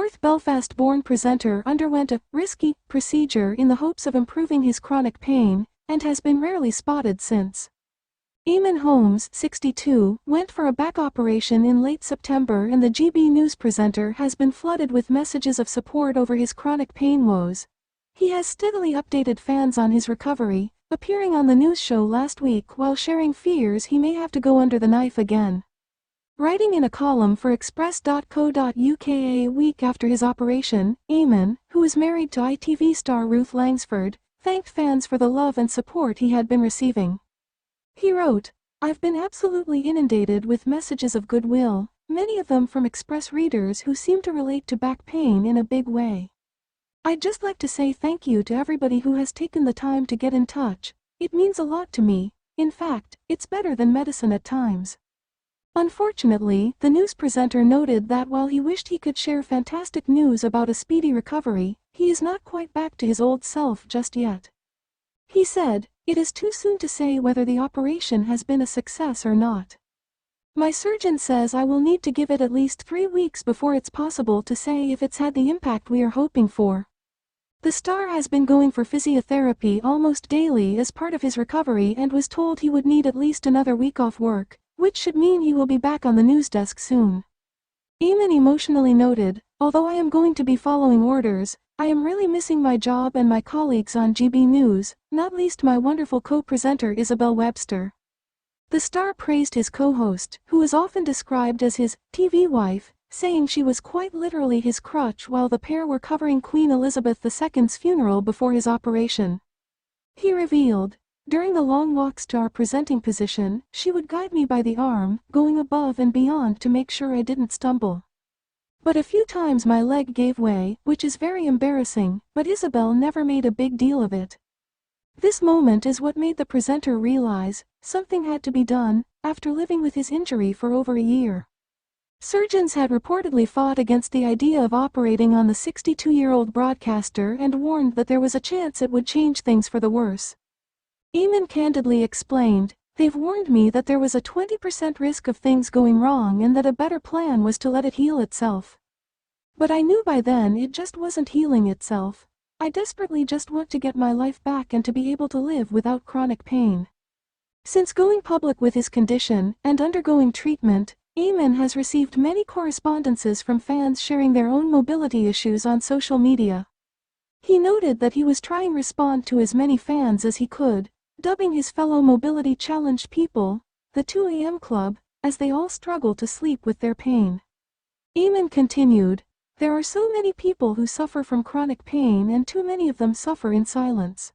North Belfast-born presenter underwent a risky procedure in the hopes of improving his chronic pain, and has been rarely spotted since. Eamonn Holmes, 62, went for a back operation in late September, and the GB News presenter has been flooded with messages of support over his chronic pain woes. He has steadily updated fans on his recovery, appearing on the news show last week while sharing fears he may have to go under the knife again. Writing in a column for Express.co.uk a week after his operation, Eamonn, who is married to ITV star Ruth Langsford, thanked fans for the love and support he had been receiving. He wrote, "I've been absolutely inundated with messages of goodwill, many of them from Express readers who seem to relate to back pain in a big way. I'd just like to say thank you to everybody who has taken the time to get in touch. It means a lot to me. In fact, it's better than medicine at times." Unfortunately, the news presenter noted that while he wished he could share fantastic news about a speedy recovery, he is not quite back to his old self just yet. He said, "It is too soon to say whether the operation has been a success or not. My surgeon says I will need to give it at least 3 weeks before it's possible to say if it's had the impact we are hoping for." The star has been going for physiotherapy almost daily as part of his recovery and was told he would need at least another week off work, which should mean he will be back on the news desk soon. Eamonn emotionally noted, "Although I am going to be following orders, I am really missing my job and my colleagues on GB News, not least my wonderful co-presenter Isabel Webster." The star praised his co-host, who is often described as his TV wife, saying she was quite literally his crutch while the pair were covering Queen Elizabeth II's funeral before his operation. He revealed, "During the long walks to our presenting position, she would guide me by the arm, going above and beyond to make sure I didn't stumble. But a few times my leg gave way, which is very embarrassing, but Isabel never made a big deal of it." This moment is what made the presenter realize something had to be done after living with his injury for over a year. Surgeons had reportedly fought against the idea of operating on the 62-year-old broadcaster and warned that there was a chance it would change things for the worse. Eamonn candidly explained, "They've warned me that there was a 20% risk of things going wrong and that a better plan was to let it heal itself. But I knew by then it just wasn't healing itself. I desperately just want to get my life back and to be able to live without chronic pain." Since going public with his condition and undergoing treatment, Eamonn has received many correspondences from fans sharing their own mobility issues on social media. He noted that he was trying to respond to as many fans as he could, dubbing his fellow mobility-challenged people the 2 a.m. Club, as they all struggle to sleep with their pain. Eamonn continued, "There are so many people who suffer from chronic pain and too many of them suffer in silence.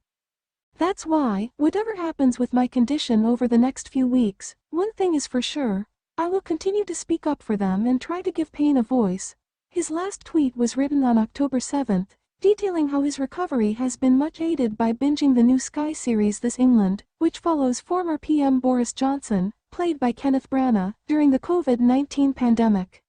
That's why, whatever happens with my condition over the next few weeks, one thing is for sure, I will continue to speak up for them and try to give pain a voice." His last tweet was written on October 7, detailing how his recovery has been much aided by binging the new Sky series This England, which follows former PM Boris Johnson, played by Kenneth Branagh, during the COVID-19 pandemic.